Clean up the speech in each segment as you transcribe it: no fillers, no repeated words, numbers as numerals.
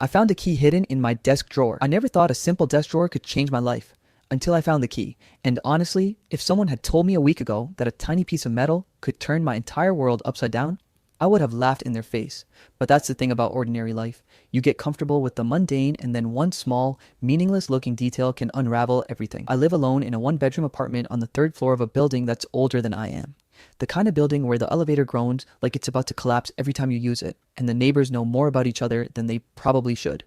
I found a key hidden in my desk drawer. I never thought a simple desk drawer could change my life until I found the key. And honestly, if someone had told me a week ago that a tiny piece of metal could turn my entire world upside down, I would have laughed in their face. But that's the thing about ordinary life. You get comfortable with the mundane, and then one small, meaningless looking detail can unravel everything. I live alone in a one-bedroom apartment on the third floor of a building that's older than I am. The kind of building where the elevator groans like it's about to collapse every time you use it, and the neighbors know more about each other than they probably should.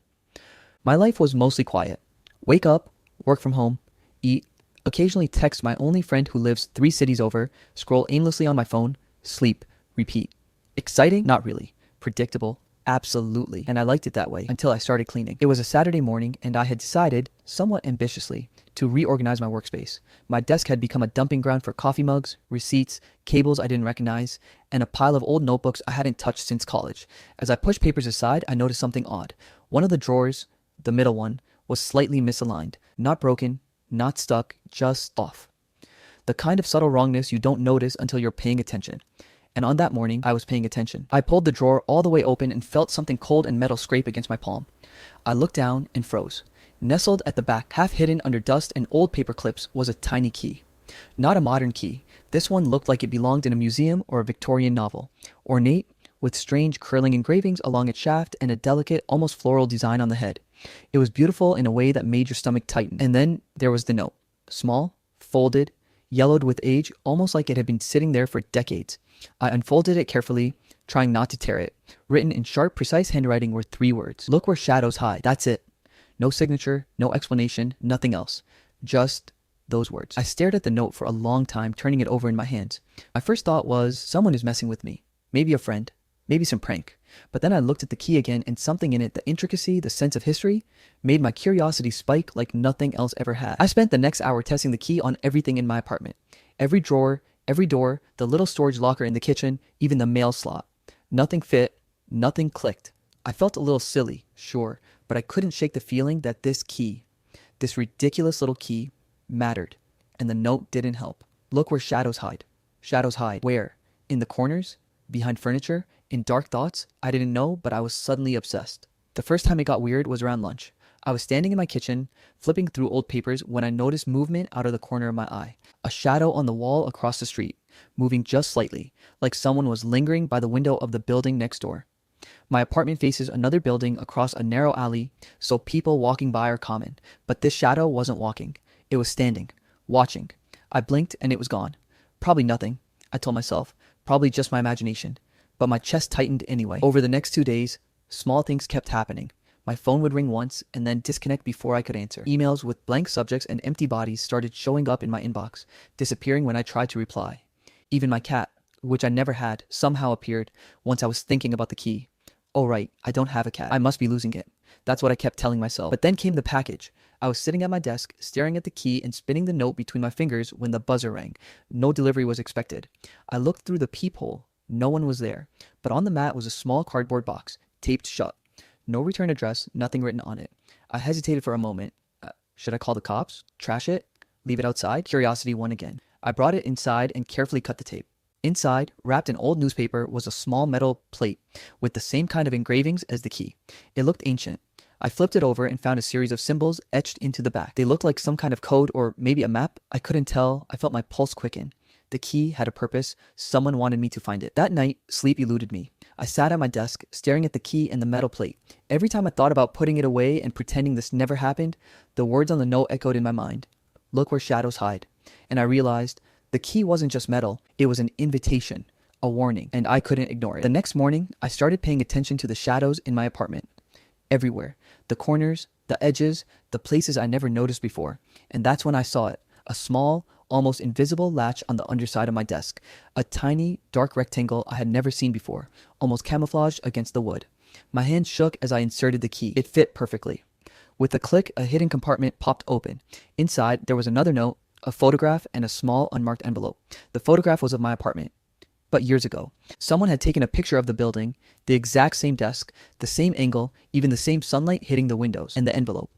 My life was mostly quiet. Wake up, work from home, eat, occasionally text my only friend who lives 3 cities over, scroll aimlessly on my phone, sleep, repeat. Exciting? Not really. Predictable? Absolutely. And I liked it that way until I started cleaning. It was a Saturday morning, and I had decided, somewhat ambitiously, to reorganize my workspace. My desk had become a dumping ground for coffee mugs, receipts, cables I didn't recognize, and a pile of old notebooks I hadn't touched since college. As I pushed papers aside, I noticed something odd. One of the drawers, the middle one, was slightly misaligned. Not broken, not stuck, just off. The kind of subtle wrongness you don't notice until you're paying attention. And on that morning, I was paying attention. I pulled the drawer all the way open and felt something cold and metal scrape against my palm. I looked down and froze. Nestled at the back, half hidden under dust and old paper clips, was a tiny key. Not a modern key. This one looked like it belonged in a museum or a Victorian novel. Ornate, with strange curling engravings along its shaft and a delicate, almost floral design on the head. It was beautiful in a way that made your stomach tighten. And then there was the note. Small, folded, yellowed with age, almost like it had been sitting there for decades. I unfolded it carefully, trying not to tear it. Written in sharp, precise handwriting were 3 words. Look where shadows hide. That's it. No signature, no explanation, nothing else. Just those words. I stared at the note for a long time, turning it over in my hands. My first thought was, someone is messing with me. Maybe a friend. Maybe some prank. But then I looked at the key again, and something in it, the intricacy, the sense of history, made my curiosity spike like nothing else ever had. I spent the next hour testing the key on everything in my apartment. Every drawer, every door, the little storage locker in the kitchen, even the mail slot. Nothing fit, nothing clicked. I felt a little silly, sure, but I couldn't shake the feeling that this key, this ridiculous little key, mattered. And the note didn't help. Look where shadows hide. Shadows hide. Where? In the corners? Behind furniture? In dark thoughts? I didn't know, but I was suddenly obsessed. The first time it got weird was around lunch. I was standing in my kitchen, flipping through old papers, when I noticed movement out of the corner of my eye. A shadow on the wall across the street, moving just slightly, like someone was lingering by the window of the building next door. My apartment faces another building across a narrow alley, so people walking by are common. But this shadow wasn't walking. It was standing, watching. I blinked and it was gone. Probably nothing, I told myself. Probably just my imagination. But my chest tightened anyway. Over the next 2 days, small things kept happening. My phone would ring once and then disconnect before I could answer. Emails with blank subjects and empty bodies started showing up in my inbox, disappearing when I tried to reply. Even my cat, which I never had, somehow appeared once I was thinking about the key. Oh right, I don't have a cat. I must be losing it. That's what I kept telling myself. But then came the package. I was sitting at my desk, staring at the key and spinning the note between my fingers when the buzzer rang. No delivery was expected. I looked through the peephole. No one was there. But on the mat was a small cardboard box, taped shut. No return address, nothing written on it. I hesitated for a moment. Should I call the cops? Trash it? Leave it outside? Curiosity won again. I brought it inside and carefully cut the tape. Inside, wrapped in old newspaper, was a small metal plate with the same kind of engravings as the key. It looked ancient. I flipped it over and found a series of symbols etched into the back. They looked like some kind of code or maybe a map. I couldn't tell. I felt my pulse quicken. The key had a purpose. Someone wanted me to find it. That night, sleep eluded me. I sat at my desk, staring at the key and the metal plate. Every time I thought about putting it away and pretending this never happened, the words on the note echoed in my mind. Look where shadows hide. And I realized the key wasn't just metal. It was an invitation, a warning, and I couldn't ignore it. The next morning, I started paying attention to the shadows in my apartment. Everywhere. The corners, the edges, the places I never noticed before. And that's when I saw it. A small, almost invisible latch on the underside of my desk. A tiny, dark rectangle I had never seen before, almost camouflaged against the wood. My hand shook as I inserted the key. It fit perfectly. With a click, a hidden compartment popped open. Inside, there was another note, a photograph, and a small, unmarked envelope. The photograph was of my apartment, but years ago. Someone had taken a picture of the building, the exact same desk, the same angle, even the same sunlight hitting the windows, and the envelope.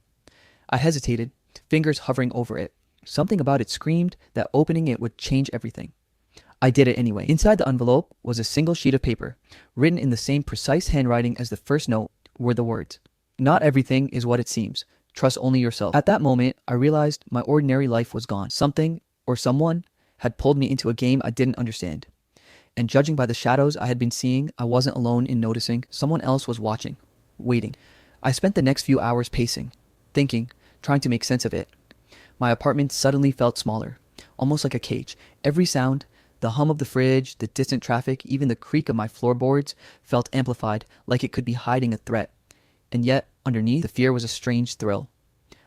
I hesitated, fingers hovering over it. Something about it screamed that opening it would change everything. I did it anyway. Inside the envelope was a single sheet of paper. Written in the same precise handwriting as the first note were the words, Not everything is what it seems. Trust only yourself. At that moment, I realized my ordinary life was gone. Something or someone had pulled me into a game I didn't understand. And judging by the shadows I had been seeing, I wasn't alone in noticing. Someone else was watching, waiting. I spent the next few hours pacing, thinking, trying to make sense of it. My apartment suddenly felt smaller, almost like a cage. Every sound, the hum of the fridge, the distant traffic, even the creak of my floorboards felt amplified, like it could be hiding a threat. And yet, underneath, the fear was a strange thrill.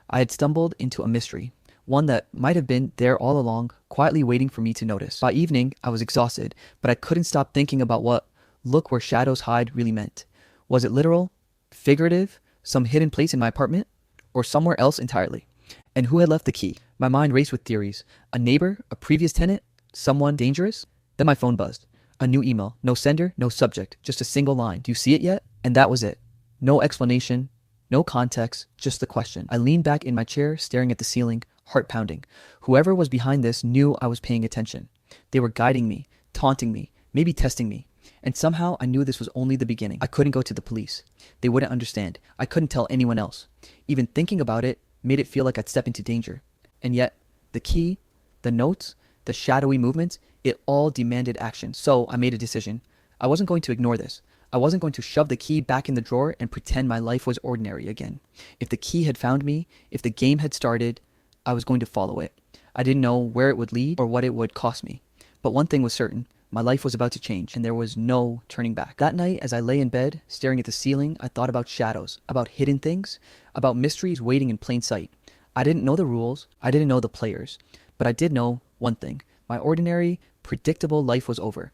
I had stumbled into a mystery, one that might have been there all along, quietly waiting for me to notice. By evening, I was exhausted, but I couldn't stop thinking about what "look where shadows hide" really meant. Was it literal, figurative, some hidden place in my apartment, or somewhere else entirely? And who had left the key? My mind raced with theories. A neighbor, a previous tenant, someone dangerous? Then my phone buzzed. A new email. No sender, no subject, just a single line. "Do you see it yet?" And that was it. No explanation, no context, just the question. I leaned back in my chair, staring at the ceiling, heart pounding. Whoever was behind this knew I was paying attention. They were guiding me, taunting me, maybe testing me. And somehow I knew this was only the beginning. I couldn't go to the police. They wouldn't understand. I couldn't tell anyone else. Even thinking about it made it feel like I'd step into danger. And yet, the key, the notes, the shadowy movements, it all demanded action. So I made a decision. I wasn't going to ignore this. I wasn't going to shove the key back in the drawer and pretend my life was ordinary again. If the key had found me, if the game had started, I was going to follow it. I didn't know where it would lead or what it would cost me. But one thing was certain. My life was about to change, and there was no turning back. That night, as I lay in bed, staring at the ceiling, I thought about shadows, about hidden things, about mysteries waiting in plain sight. I didn't know the rules, I didn't know the players, but I did know one thing. My ordinary, predictable life was over.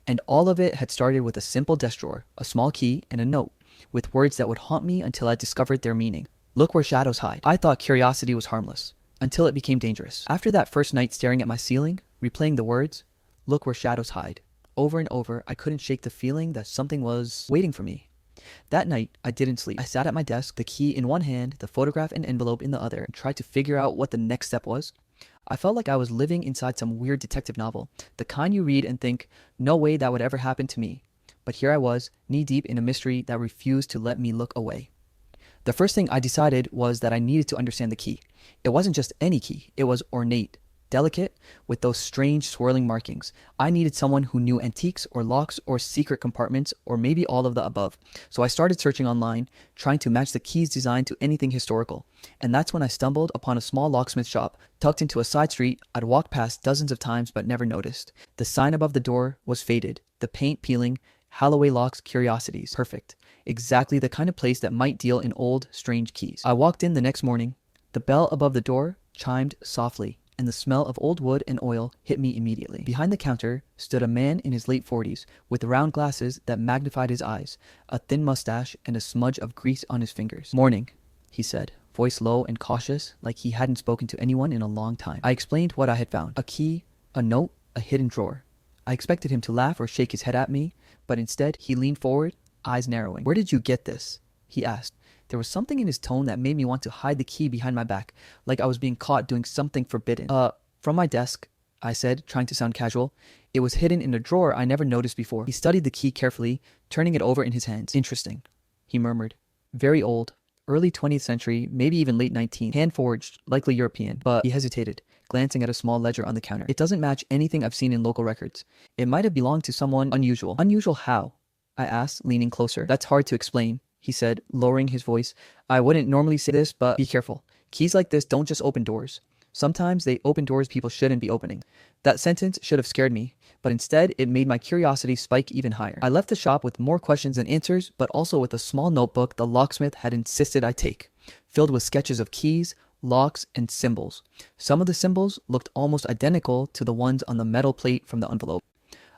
And all of it had started with a simple desk drawer, a small key, and a note, with words that would haunt me until I discovered their meaning. "Look where shadows hide." I thought curiosity was harmless, until it became dangerous. After that first night staring at my ceiling, replaying the words, "Look where shadows hide," over and over, I couldn't shake the feeling that something was waiting for me. That night, I didn't sleep. I sat at my desk, the key in one hand, the photograph and envelope in the other, and tried to figure out what the next step was. I felt like I was living inside some weird detective novel, the kind you read and think, no way that would ever happen to me. But here I was, knee-deep in a mystery that refused to let me look away. The first thing I decided was that I needed to understand the key. It wasn't just any key, it was ornate, delicate, with those strange swirling markings. I needed someone who knew antiques or locks or secret compartments or maybe all of the above. So I started searching online, trying to match the key's design to anything historical. And that's when I stumbled upon a small locksmith shop tucked into a side street I'd walked past dozens of times but never noticed. The sign above the door was faded, the paint peeling, "Holloway Locks Curiosities." Perfect. Exactly the kind of place that might deal in old, strange keys. I walked in the next morning. The bell above the door chimed softly, and the smell of old wood and oil hit me immediately. Behind the counter stood a man in his late 40s, with round glasses that magnified his eyes, a thin mustache, and a smudge of grease on his fingers. "Morning," he said, voice low and cautious, like he hadn't spoken to anyone in a long time. I explained what I had found. A key, a note, a hidden drawer. I expected him to laugh or shake his head at me, but instead he leaned forward, eyes narrowing. "Where did you get this?" he asked. There was something in his tone that made me want to hide the key behind my back, like I was being caught doing something forbidden. From my desk," I said, trying to sound casual. "It was hidden in a drawer I never noticed before." He studied the key carefully, turning it over in his hands. "Interesting," he murmured. "Very old, early 20th century, maybe even late 19th, hand-forged, likely European." But he hesitated, glancing at a small ledger on the counter. "It doesn't match anything I've seen in local records. It might have belonged to someone unusual." "Unusual how?" I asked, leaning closer. "That's hard to explain," he said, lowering his voice. "I wouldn't normally say this, but be careful. Keys like this don't just open doors. Sometimes they open doors people shouldn't be opening." That sentence should have scared me, but instead it made my curiosity spike even higher. I left the shop with more questions than answers, but also with a small notebook the locksmith had insisted I take, filled with sketches of keys, locks, and symbols. Some of the symbols looked almost identical to the ones on the metal plate from the envelope.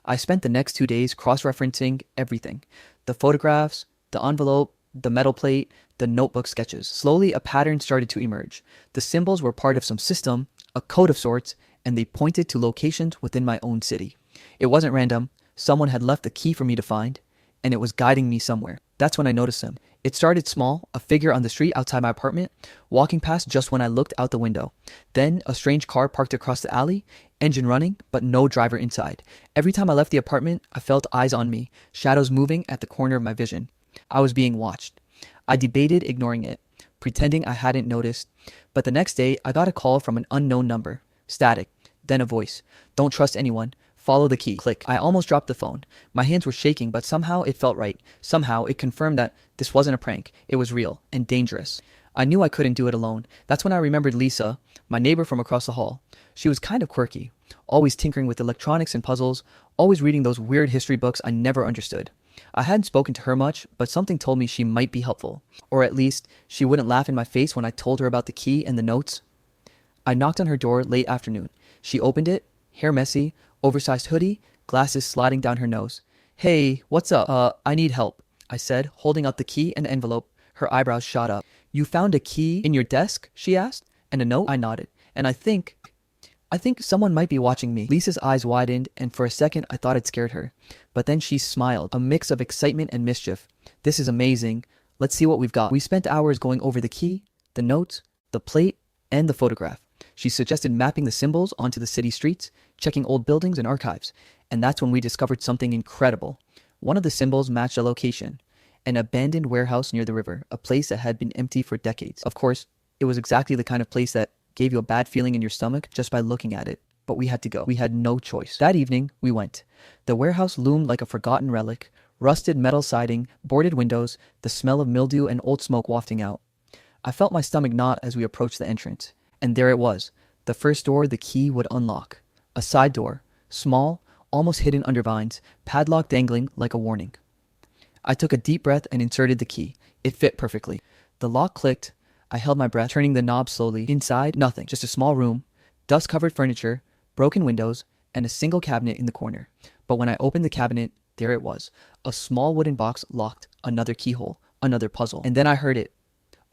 I spent the next 2 days cross-referencing everything. The photographs, the envelope, the metal plate, the notebook sketches. Slowly, a pattern started to emerge. The symbols were part of some system, a code of sorts, and they pointed to locations within my own city. It wasn't random. Someone had left the key for me to find, and it was guiding me somewhere. That's when I noticed him. It started small, a figure on the street outside my apartment, walking past just when I looked out the window. Then a strange car parked across the alley, engine running, but no driver inside. Every time I left the apartment, I felt eyes on me, shadows moving at the corner of my vision. I was being watched. I debated ignoring it, pretending I hadn't noticed, but the next day I got a call from an unknown number. Static, then a voice. Don't trust anyone. Follow the key. Click. I almost dropped the phone. My hands were shaking, but somehow it felt right. Somehow it confirmed that this wasn't a prank. It was real and dangerous. I knew I couldn't do it alone. That's when I remembered Lisa, my neighbor from across the hall. She was kind of quirky, always tinkering with electronics and puzzles, always reading those weird history books I never understood. I hadn't spoken to her much, but something told me she might be helpful. Or at least, she wouldn't laugh in my face when I told her about the key and the notes. I knocked on her door late afternoon. She opened it, hair messy, oversized hoodie, glasses sliding down her nose. Hey, what's up? I need help, I said, holding out the key and envelope. Her eyebrows shot up. You found a key in your desk? She asked. And a note? I nodded. And I think someone might be watching me. Lisa's eyes widened, and for a second I thought it scared her. But then she smiled, a mix of excitement and mischief. This is amazing. Let's see what we've got. We spent hours going over the key, the notes, the plate, and the photograph. She suggested mapping the symbols onto the city streets, checking old buildings and archives. And that's when we discovered something incredible. One of the symbols matched a location. An abandoned warehouse near the river, a place that had been empty for decades. Of course, it was exactly the kind of place that gave you a bad feeling in your stomach just by looking at it. But we had to go. We had no choice. That evening, we went. The warehouse loomed like a forgotten relic. Rusted metal siding, boarded windows, the smell of mildew and old smoke wafting out. I felt my stomach knot as we approached the entrance. And there it was. The first door the key would unlock. A side door. Small, almost hidden under vines, padlock dangling like a warning. I took a deep breath and inserted the key. It fit perfectly. The lock clicked. I held my breath, turning the knob slowly. Inside, nothing. Just a small room, dust-covered furniture, broken windows, and a single cabinet in the corner. But when I opened the cabinet, there it was. A small wooden box locked, another keyhole, another puzzle. And then I heard it.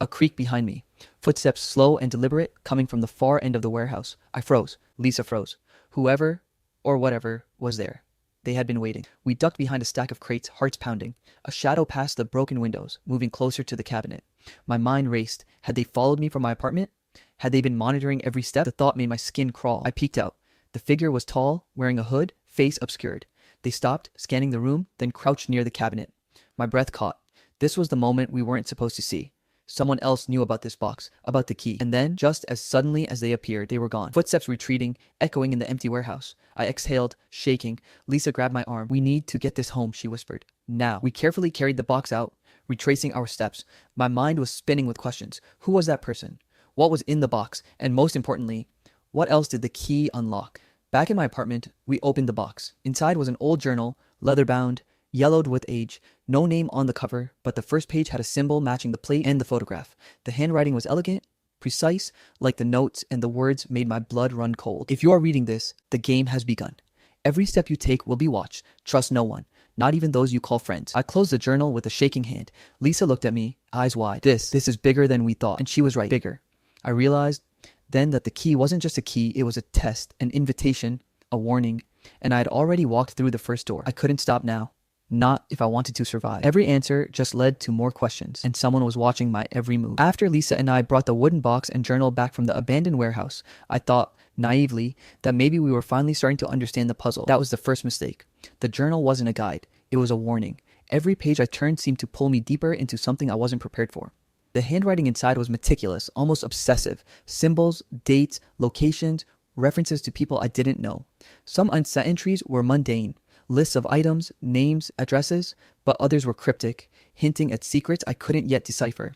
A creak behind me. Footsteps slow and deliberate, coming from the far end of the warehouse. I froze. Lisa froze. Whoever, or whatever, was there. They had been waiting. We ducked behind a stack of crates, hearts pounding. A shadow passed the broken windows, moving closer to the cabinet. My mind raced. Had they followed me from my apartment? Had they been monitoring every step? The thought made my skin crawl. I peeked out. The figure was tall, wearing a hood, face obscured. They stopped, scanning the room, then crouched near the cabinet. My breath caught. This was the moment we weren't supposed to see. Someone else knew about this box, about the key. And then, just as suddenly as they appeared, they were gone. Footsteps retreating, echoing in the empty warehouse. I exhaled, shaking. Lisa grabbed my arm. We need to get this home, she whispered. Now. We carefully carried the box out, retracing our steps. My mind was spinning with questions. Who was that person? What was in the box? And most importantly, what else did the key unlock? Back in my apartment, we opened the box. Inside was an old journal, leather-bound, yellowed with age, no name on the cover, but the first page had a symbol matching the plate and the photograph. The handwriting was elegant, precise, like the notes, and the words made my blood run cold. If you are reading this, the game has begun. Every step you take will be watched. Trust no one, not even those you call friends. I closed the journal with a shaking hand. Lisa looked at me, eyes wide. This is bigger than we thought. And she was right, bigger. I realized then that the key wasn't just a key, it was a test, an invitation, a warning, and I had already walked through the first door. I couldn't stop now. Not if I wanted to survive. Every answer just led to more questions, and someone was watching my every move. After Lisa and I brought the wooden box and journal back from the abandoned warehouse, I thought, naively, that maybe we were finally starting to understand the puzzle. That was the first mistake. The journal wasn't a guide. It was a warning. Every page I turned seemed to pull me deeper into something I wasn't prepared for. The handwriting inside was meticulous, almost obsessive. Symbols, dates, locations, references to people I didn't know. Some unset entries were mundane. Lists of items, names, addresses, but others were cryptic, hinting at secrets I couldn't yet decipher.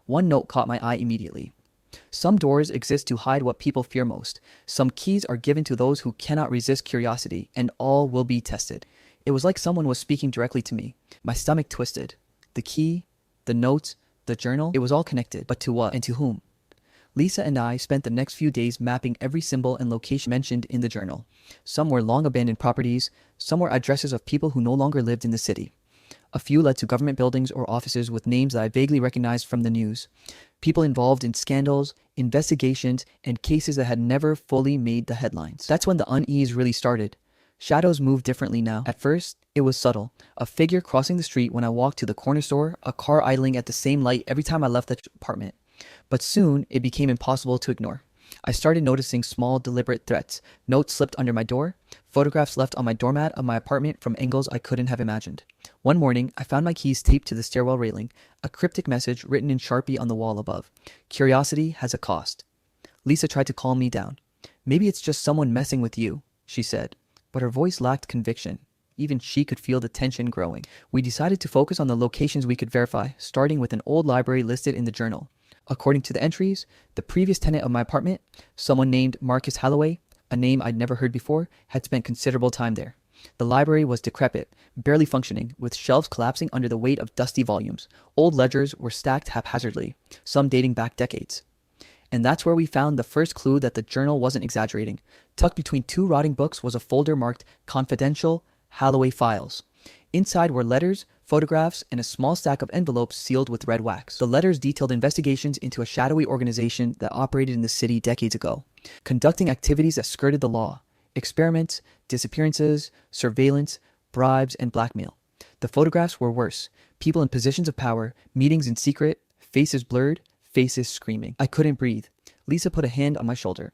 One note caught my eye immediately. Some doors exist to hide what people fear most. Some keys are given to those who cannot resist curiosity, and all will be tested. It was like someone was speaking directly to me. My stomach twisted. The key, the notes, the journal, it was all connected. But to what and to whom? Lisa and I spent the next few days mapping every symbol and location mentioned in the journal. Some were long abandoned properties, some were addresses of people who no longer lived in the city. A few led to government buildings or offices with names that I vaguely recognized from the news. People involved in scandals, investigations, and cases that had never fully made the headlines. That's when the unease really started. Shadows moved differently now. At first, it was subtle. A figure crossing the street when I walked to the corner store, a car idling at the same light every time I left the apartment. But soon, it became impossible to ignore. I started noticing small, deliberate threats. Notes slipped under my door, photographs left on my doormat of my apartment from angles I couldn't have imagined. One morning, I found my keys taped to the stairwell railing, a cryptic message written in Sharpie on the wall above. Curiosity has a cost. Lisa tried to calm me down. Maybe it's just someone messing with you, she said, but her voice lacked conviction. Even she could feel the tension growing. We decided to focus on the locations we could verify, starting with an old library listed in the journal. According to the entries, the previous tenant of my apartment, someone named Marcus Holloway, a name I'd never heard before, had spent considerable time there. The library was decrepit, barely functioning, with shelves collapsing under the weight of dusty volumes. Old ledgers were stacked haphazardly, some dating back decades. And that's where we found the first clue that the journal wasn't exaggerating. Tucked between two rotting books was a folder marked Confidential Holloway Files. Inside were letters, photographs, and a small stack of envelopes sealed with red wax. The letters detailed investigations into a shadowy organization that operated in the city decades ago, conducting activities that skirted the law, experiments, disappearances, surveillance, bribes, and blackmail. The photographs were worse. People in positions of power, meetings in secret, faces blurred, faces screaming. I couldn't breathe. Lisa put a hand on my shoulder.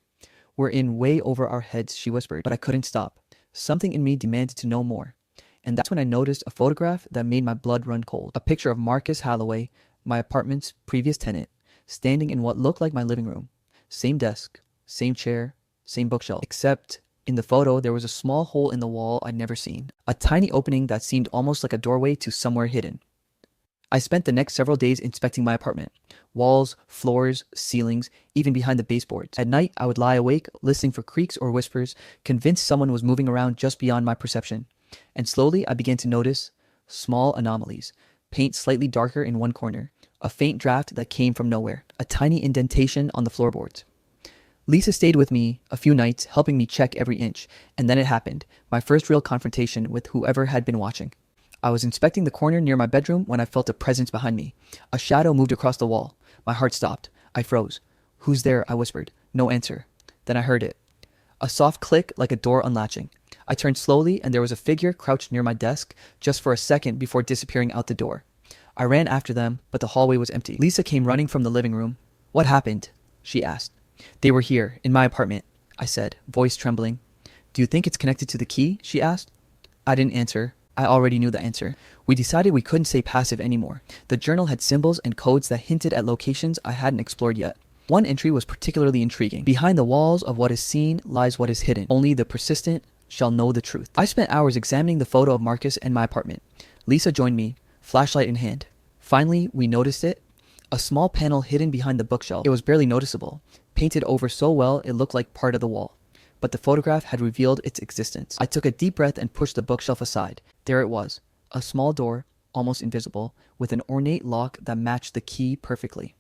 We're in way over our heads, she whispered, but I couldn't stop. Something in me demanded to know more. And that's when I noticed a photograph that made my blood run cold. A picture of Marcus Holloway, my apartment's previous tenant, standing in what looked like my living room. Same desk, same chair, same bookshelf. Except in the photo, there was a small hole in the wall I'd never seen. A tiny opening that seemed almost like a doorway to somewhere hidden. I spent the next several days inspecting my apartment. Walls, floors, ceilings, even behind the baseboards. At night, I would lie awake, listening for creaks or whispers, convinced someone was moving around just beyond my perception. And slowly, I began to notice small anomalies. Paint slightly darker in one corner. A faint draft that came from nowhere. A tiny indentation on the floorboards. Lisa stayed with me a few nights, helping me check every inch. And then it happened. My first real confrontation with whoever had been watching. I was inspecting the corner near my bedroom when I felt a presence behind me. A shadow moved across the wall. My heart stopped. I froze. "Who's there?" I whispered. No answer. Then I heard it. A soft click like a door unlatching. I turned slowly and there was a figure crouched near my desk just for a second before disappearing out the door. I ran after them, but the hallway was empty. Lisa came running from the living room. "What happened?" she asked. "They were here, in my apartment," I said, voice trembling. "Do you think it's connected to the key?" she asked. I didn't answer. I already knew the answer. We decided we couldn't stay passive anymore. The journal had symbols and codes that hinted at locations I hadn't explored yet. One entry was particularly intriguing. "Behind the walls of what is seen lies what is hidden. Only the persistent shall know the truth." I spent hours examining the photo of Marcus and my apartment. Lisa joined me, flashlight in hand. Finally, we noticed it. A small panel hidden behind the bookshelf. It was barely noticeable, painted over so well it looked like part of the wall. But the photograph had revealed its existence. I took a deep breath and pushed the bookshelf aside. There it was, a small door, almost invisible, with an ornate lock that matched the key perfectly.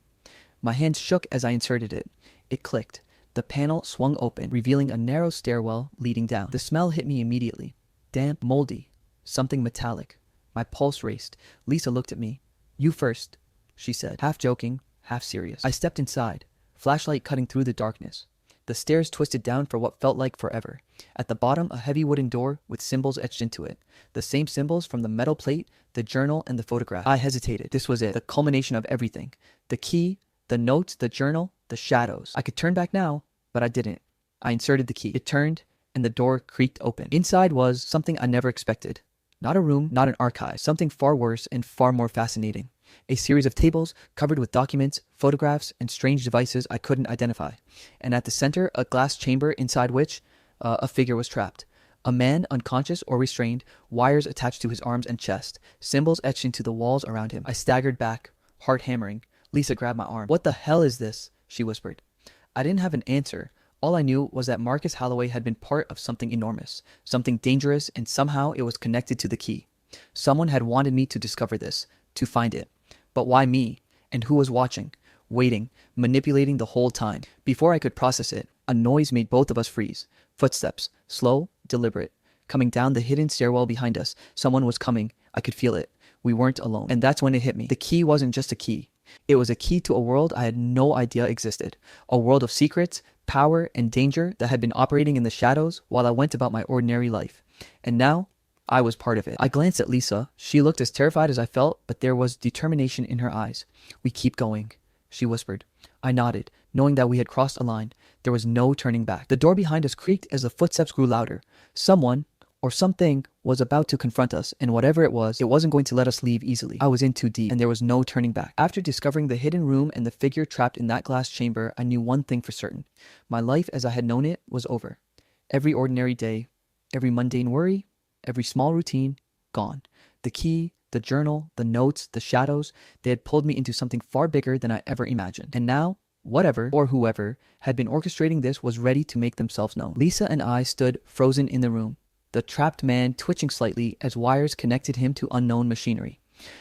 My hand shook as I inserted it. It clicked. The panel swung open, revealing a narrow stairwell leading down. The smell hit me immediately. Damp, moldy, something metallic. My pulse raced. Lisa looked at me. "You first," she said, half joking, half serious. I stepped inside, flashlight cutting through the darkness. The stairs twisted down for what felt like forever. At the bottom, a heavy wooden door with symbols etched into it. The same symbols from the metal plate, the journal, and the photograph. I hesitated. This was it. The culmination of everything. The key, the notes, the journal, the shadows. I could turn back now, but I didn't. I inserted the key. It turned, and the door creaked open. Inside was something I never expected. Not a room, not an archive. Something far worse and far more fascinating. A series of tables covered with documents, photographs, and strange devices I couldn't identify. And at the center, a glass chamber inside which a figure was trapped. A man, unconscious or restrained, wires attached to his arms and chest, symbols etched into the walls around him. I staggered back, heart hammering. Lisa grabbed my arm. "What the hell is this?" she whispered. I didn't have an answer. All I knew was that Marcus Holloway had been part of something enormous, something dangerous, and somehow it was connected to the key. Someone had wanted me to discover this, to find it. But why me? And who was watching, waiting, manipulating the whole time? Before I could process it, a noise made both of us freeze. Footsteps, slow, deliberate, coming down the hidden stairwell behind us. Someone was coming. I could feel it. We weren't alone. And that's when it hit me. The key wasn't just a key. It was a key to a world I had no idea existed. A world of secrets, power, and danger that had been operating in the shadows while I went about my ordinary life. And now, I was part of it. I glanced at Lisa. She looked as terrified as I felt, but there was determination in her eyes. "We keep going," she whispered. I nodded, knowing that we had crossed a line. There was no turning back. The door behind us creaked as the footsteps grew louder. Someone, or something, was about to confront us, and whatever it wasn't going to let us leave easily. I was in too deep, and there was no turning back. After discovering the hidden room and the figure trapped in that glass chamber, I knew one thing for certain. My life as I had known it was over. Every ordinary day, every mundane worry, every small routine, gone. The key, the journal, the notes, the shadows, they had pulled me into something far bigger than I ever imagined. And now, whatever or whoever had been orchestrating this was ready to make themselves known. Lisa and I stood frozen in the room, the trapped man twitching slightly as wires connected him to unknown machinery.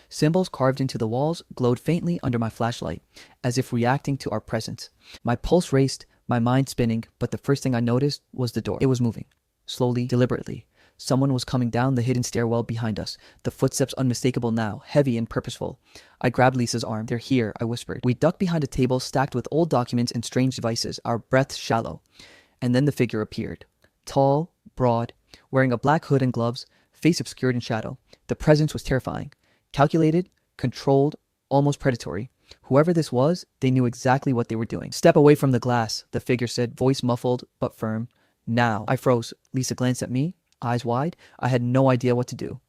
Symbols carved into the walls glowed faintly under my flashlight, as if reacting to our presence. My pulse raced, my mind spinning, but the first thing I noticed was the door. It was moving, slowly, deliberately. Someone was coming down the hidden stairwell behind us, the footsteps unmistakable now, heavy and purposeful. I grabbed Lisa's arm. They're here, I whispered. We ducked behind a table stacked with old documents and strange devices, our breaths shallow. And then the figure appeared. Tall, broad, wearing a black hood and gloves, face obscured in shadow. The presence was terrifying. Calculated, controlled, almost predatory. Whoever this was, they knew exactly what they were doing. Step away from the glass, the figure said, voice muffled but firm. Now. I froze. Lisa glanced at me, eyes wide. I had no idea what to do.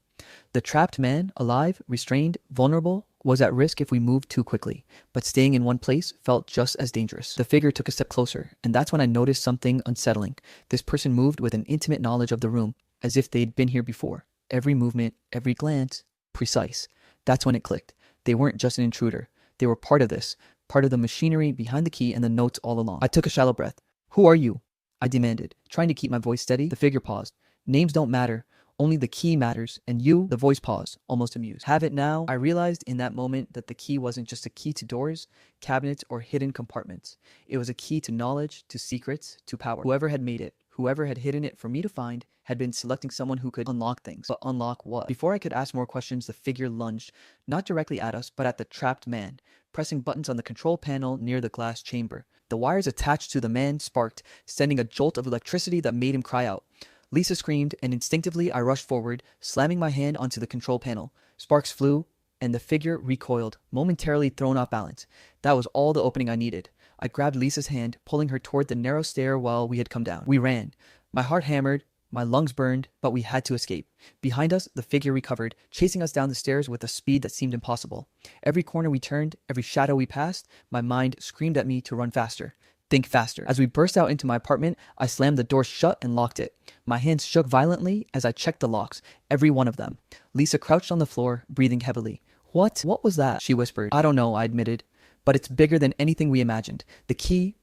The trapped man, alive, restrained, vulnerable, was at risk if we moved too quickly, but staying in one place felt just as dangerous. The figure took a step closer, and that's when I noticed something unsettling. This person moved with an intimate knowledge of the room, as if they'd been here before. Every movement, every glance, precise. That's when it clicked. They weren't just an intruder. They were part of this, part of the machinery behind the key and the notes all along. I took a shallow breath. Who are you? I demanded, trying to keep my voice steady. The figure paused. Names don't matter. Only the key matters. And you, the voice paused, almost amused. Have it now? I realized in that moment that the key wasn't just a key to doors, cabinets, or hidden compartments. It was a key to knowledge, to secrets, to power. Whoever had made it, whoever had hidden it for me to find, had been selecting someone who could unlock things. But unlock what? Before I could ask more questions, the figure lunged, not directly at us, but at the trapped man, pressing buttons on the control panel near the glass chamber. The wires attached to the man sparked, sending a jolt of electricity that made him cry out. Lisa screamed, and instinctively I rushed forward, slamming my hand onto the control panel. Sparks flew, and the figure recoiled, momentarily thrown off balance. That was all the opening I needed. I grabbed Lisa's hand, pulling her toward the narrow stair while we had come down. We ran. My heart hammered, my lungs burned, but we had to escape. Behind us, the figure recovered, chasing us down the stairs with a speed that seemed impossible. Every corner we turned, every shadow we passed, my mind screamed at me to run faster. Think faster. As we burst out into my apartment, I slammed the door shut and locked it. My hands shook violently as I checked the locks, every one of them. Lisa crouched on the floor, breathing heavily. What was that? She whispered. I don't know, I admitted. But it's bigger than anything we imagined. The key,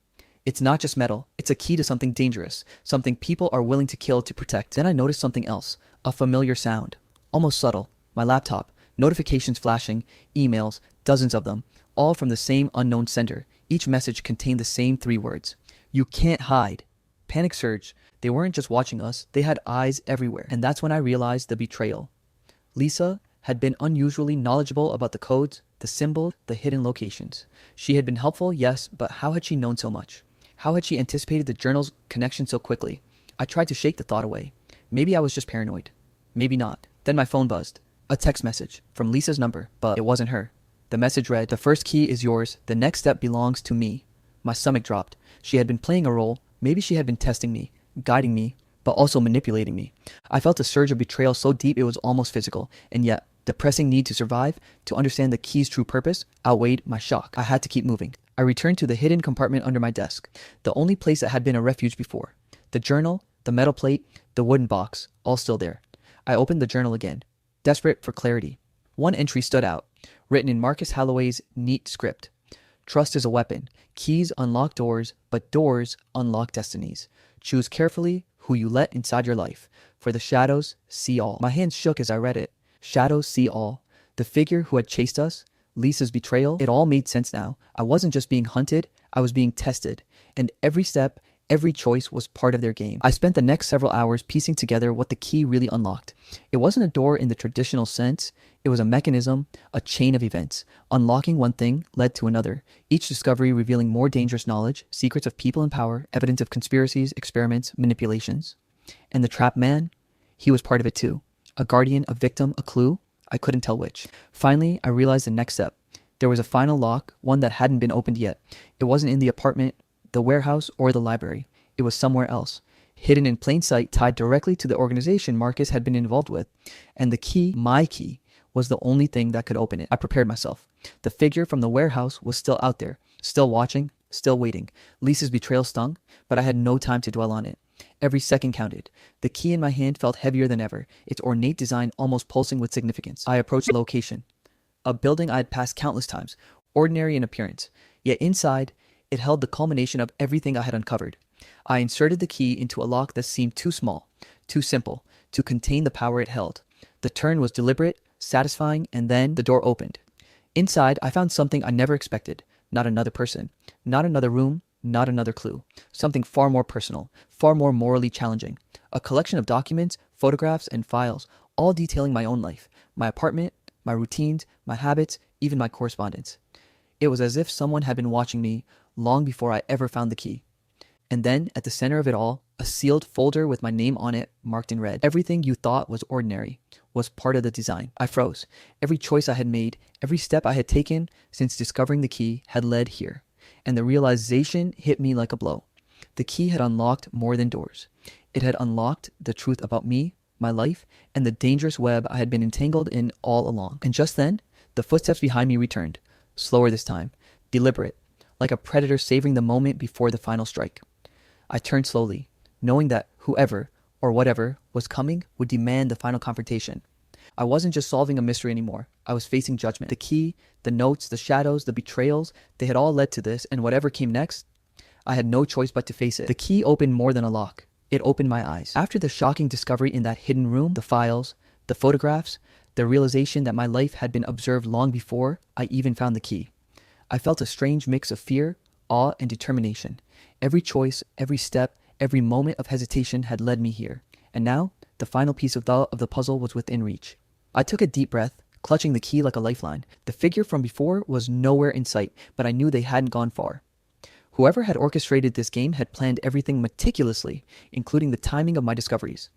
it's not just metal. It's a key to something dangerous, something people are willing to kill to protect. Then I noticed something else, a familiar sound, almost subtle. My laptop, notifications flashing, emails, dozens of them, all from the same unknown sender. Each message contained the same 3 words. You can't hide. Panic surged. They weren't just watching us. They had eyes everywhere. And that's when I realized the betrayal. Lisa had been unusually knowledgeable about the codes, the symbols, the hidden locations. She had been helpful, yes, but how had she known so much? How had she anticipated the journal's connection so quickly? I tried to shake the thought away. Maybe I was just paranoid. Maybe not. Then my phone buzzed. A text message from Lisa's number, but it wasn't her. The message read, the first key is yours. The next step belongs to me. My stomach dropped. She had been playing a role. Maybe she had been testing me, guiding me, but also manipulating me. I felt a surge of betrayal so deep it was almost physical. And yet, the pressing need to survive, to understand the key's true purpose, outweighed my shock. I had to keep moving. I returned to the hidden compartment under my desk, the only place that had been a refuge before. The journal, the metal plate, the wooden box, all still there. I opened the journal again, desperate for clarity. One entry stood out, written in Marcus Holloway's neat script. Trust is a weapon. Keys unlock doors, but doors unlock destinies. Choose carefully who you let inside your life, for the shadows see all. My hands shook as I read it. Shadows see all. The figure who had chased us, Lisa's betrayal, it all made sense now. I wasn't just being hunted, I was being tested. And every step, every choice was part of their game. I spent the next several hours piecing together what the key really unlocked. It wasn't a door in the traditional sense. It was a mechanism, a chain of events. Unlocking one thing led to another, each discovery revealing more dangerous knowledge, secrets of people in power, evidence of conspiracies, experiments, manipulations. And the trapped man, he was part of it too. A guardian, a victim, a clue. I couldn't tell which. Finally, I realized the next step. There was a final lock, one that hadn't been opened yet. It wasn't in the apartment, the warehouse, or the library. It was somewhere else, hidden in plain sight, tied directly to the organization Marcus had been involved with. And the key, my key, was the only thing that could open it. I prepared myself. The figure from the warehouse was still out there, still watching, still waiting. Lisa's betrayal stung, but I had no time to dwell on it. Every second counted. The key in my hand felt heavier than ever, its ornate design almost pulsing with significance. I approached the location. A building I had passed countless times, ordinary in appearance. Yet inside, it held the culmination of everything I had uncovered. I inserted the key into a lock that seemed too small, too simple, to contain the power it held. The turn was deliberate, satisfying, and then the door opened. Inside, I found something I never expected. Not another person, not another room, not another clue. Something far more personal, far more morally challenging. A collection of documents, photographs, and files, all detailing my own life, my apartment, my routines, my habits, even my correspondence. It was as if someone had been watching me long before I ever found the key. And then, at the center of it all, a sealed folder with my name on it, marked in red. Everything you thought was ordinary was part of the design. I froze. Every choice I had made, every step I had taken since discovering the key had led here. And the realization hit me like a blow. The key had unlocked more than doors. It had unlocked the truth about me, my life, and the dangerous web I had been entangled in all along. And just then, the footsteps behind me returned, slower this time, deliberate, like a predator savoring the moment before the final strike. I turned slowly, knowing that whoever or whatever was coming would demand the final confrontation. I wasn't just solving a mystery anymore. I was facing judgment. The key, the notes, the shadows, the betrayals, they had all led to this, and whatever came next, I had no choice but to face it. The key opened more than a lock. It opened my eyes. After the shocking discovery in that hidden room, the files, the photographs, the realization that my life had been observed long before I even found the key, I felt a strange mix of fear, awe, and determination. Every choice, every step, every moment of hesitation had led me here. And now, the final piece of the puzzle was within reach. I took a deep breath, clutching the key like a lifeline. The figure from before was nowhere in sight, but I knew they hadn't gone far. Whoever had orchestrated this game had planned everything meticulously, including the timing of my discoveries.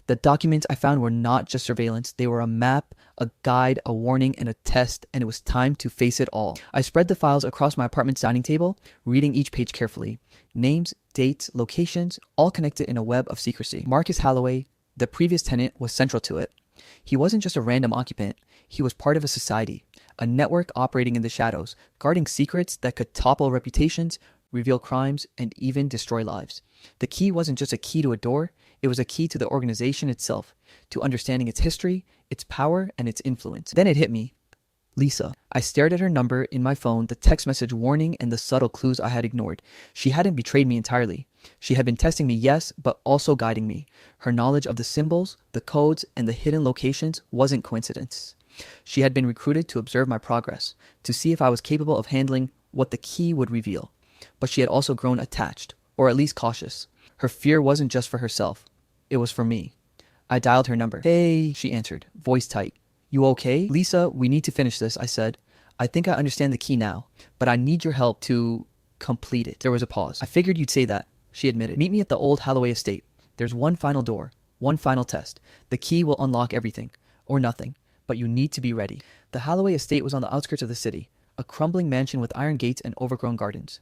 The documents I found were not just surveillance. They were a map, a guide, a warning, and a test, and it was time to face it all. I spread the files across my apartment's dining table, reading each page carefully. Names, dates, locations, all connected in a web of secrecy. Marcus Holloway, the previous tenant, was central to it. He wasn't just a random occupant. He was part of a society, a network operating in the shadows, guarding secrets that could topple reputations, reveal crimes, and even destroy lives. The key wasn't just a key to a door. It was a key to the organization itself, to understanding its history, its power, and its influence. Then it hit me. Lisa. I stared at her number in my phone, the text message warning and the subtle clues I had ignored. She hadn't betrayed me entirely. She had been testing me, yes, but also guiding me. Her knowledge of the symbols, the codes, and the hidden locations wasn't coincidence. She had been recruited to observe my progress, to see if I was capable of handling what the key would reveal. But she had also grown attached, or at least cautious. Her fear wasn't just for herself. It was for me. I dialed her number. "Hey," she answered, voice tight. "You okay?" "Lisa, we need to finish this," I said. "I think I understand the key now, but I need your help to complete it." There was a pause. "I figured you'd say that," she admitted. "Meet me at the old Holloway estate. There's one final door, one final test. The key will unlock everything, or nothing, but you need to be ready." The Holloway estate was on the outskirts of the city, a crumbling mansion with iron gates and overgrown gardens.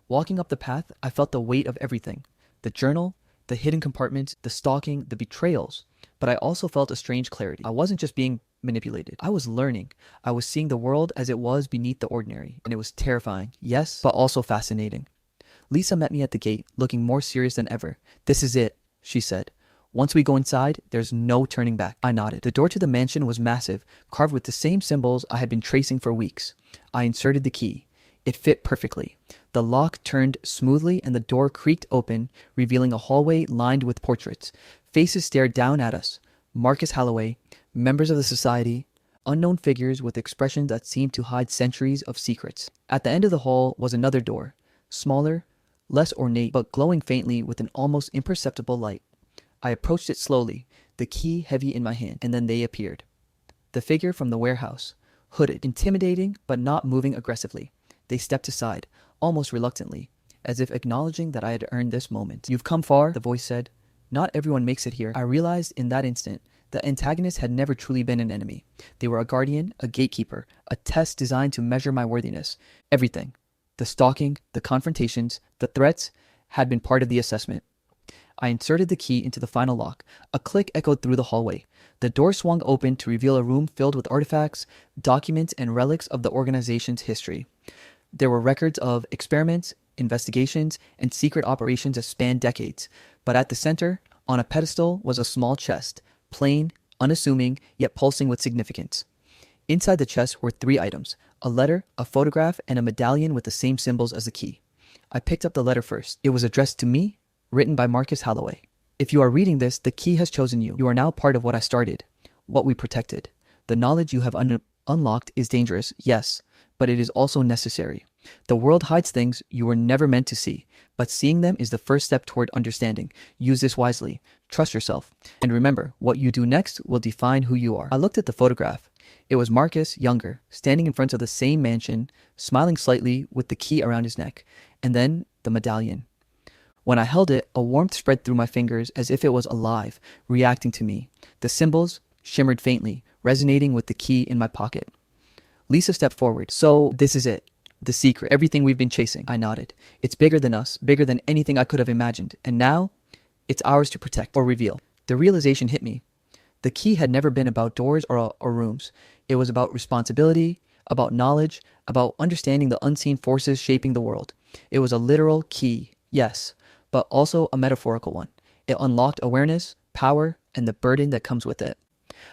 Walking up the path, I felt the weight of everything. The journal, the hidden compartments, the stalking, the betrayals. But I also felt a strange clarity. I wasn't just being manipulated. I was learning. I was seeing the world as it was beneath the ordinary. And it was terrifying, yes, but also fascinating. Lisa met me at the gate, looking more serious than ever. "This is it," she said. "Once we go inside, there's no turning back." I nodded. The door to the mansion was massive, carved with the same symbols I had been tracing for weeks. I inserted the key. It fit perfectly. The lock turned smoothly and the door creaked open, revealing a hallway lined with portraits. Faces stared down at us. Marcus Holloway, members of the society, unknown figures with expressions that seemed to hide centuries of secrets. At the end of the hall was another door, smaller, less ornate, but glowing faintly with an almost imperceptible light. I approached it slowly, the key heavy in my hand, and then they appeared. The figure from the warehouse, hooded, intimidating but not moving aggressively. They stepped aside, almost reluctantly, as if acknowledging that I had earned this moment. "You've come far," the voice said. "Not everyone makes it here." I realized in that instant The antagonist had never truly been an enemy. They were a guardian, a gatekeeper, a test designed to measure my worthiness. Everything, the stalking, the confrontations, the threats, had been part of the assessment. I inserted the key into the final lock. A click echoed through the hallway. The door swung open to reveal a room filled with artifacts, documents, and relics of the organization's history. There were records of experiments, investigations, and secret operations that spanned decades. But at the center, on a pedestal, was a small chest, plain, unassuming, yet pulsing with significance. Inside the chest were 3 items: a letter, a photograph, and a medallion with the same symbols as the key. I picked up the letter first. It was addressed to me, written by Marcus Holloway. If you are reading this, the key has chosen you. You are now part of what I started, what we protected. The knowledge you have unlocked is dangerous, yes, but it is also necessary. The world hides things you were never meant to see, but seeing them is the first step toward understanding. Use this wisely. Trust yourself. And remember, what you do next will define who you are. I looked at the photograph. It was Marcus, younger, standing in front of the same mansion, smiling slightly with the key around his neck. And then the medallion. When I held it, a warmth spread through my fingers as if it was alive, reacting to me. The symbols shimmered faintly, resonating with the key in my pocket. Lisa stepped forward. So this is it. The secret. Everything we've been chasing. I nodded. It's bigger than us, bigger than anything I could have imagined. And now, it's ours to protect or reveal. The realization hit me. The key had never been about doors or rooms. It was about responsibility, about knowledge, about understanding the unseen forces shaping the world. It was a literal key, yes, but also a metaphorical one. It unlocked awareness, power, and the burden that comes with it.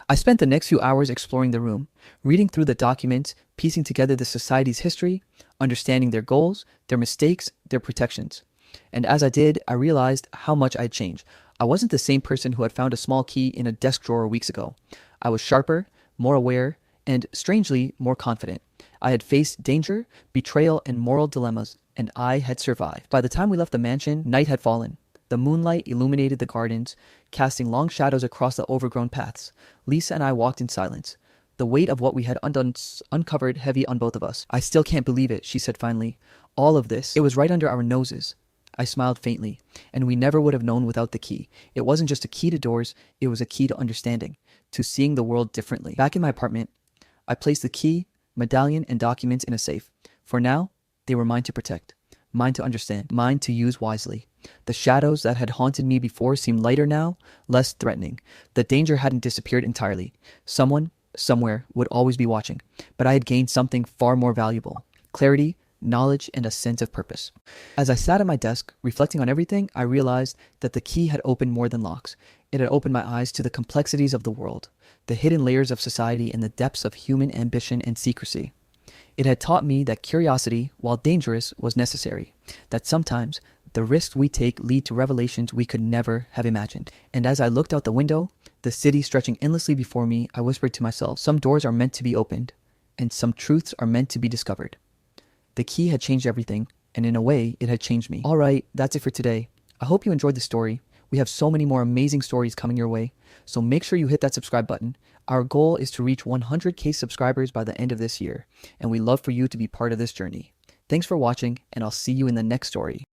I spent the next few hours exploring the room, reading through the documents, piecing together the society's history, understanding their goals, their mistakes, their protections. And as I did, I realized how much I had changed. I wasn't the same person who had found a small key in a desk drawer weeks ago. I was sharper, more aware, and strangely more confident. I had faced danger, betrayal, and moral dilemmas, and I had survived. By the time we left the mansion, night had fallen. The moonlight illuminated the gardens, casting long shadows across the overgrown paths. Lisa and I walked in silence, the weight of what we had uncovered heavy on both of us. I still can't believe it, she said finally. All of this, it was right under our noses. I smiled faintly, and we never would have known without the key. It wasn't just a key to doors, it was a key to understanding, to seeing the world differently. Back in my apartment, I placed the key, medallion, and documents in a safe. For now, they were mine to protect, mine to understand, mine to use wisely. The shadows that had haunted me before seemed lighter now, less threatening. The danger hadn't disappeared entirely. Someone, somewhere, would always be watching. But I had gained something far more valuable: clarity, knowledge, and a sense of purpose. As I sat at my desk, reflecting on everything, I realized that the key had opened more than locks. It had opened my eyes to the complexities of the world, the hidden layers of society, and the depths of human ambition and secrecy. It had taught me that curiosity, while dangerous, was necessary, that sometimes the risks we take lead to revelations we could never have imagined. And as I looked out the window, the city stretching endlessly before me, I whispered to myself, some doors are meant to be opened, and some truths are meant to be discovered. The key had changed everything, and in a way, it had changed me. All right, that's it for today. I hope you enjoyed the story. We have so many more amazing stories coming your way, so make sure you hit that subscribe button. Our goal is to reach 100K subscribers by the end of this year, and we'd love for you to be part of this journey. Thanks for watching, and I'll see you in the next story.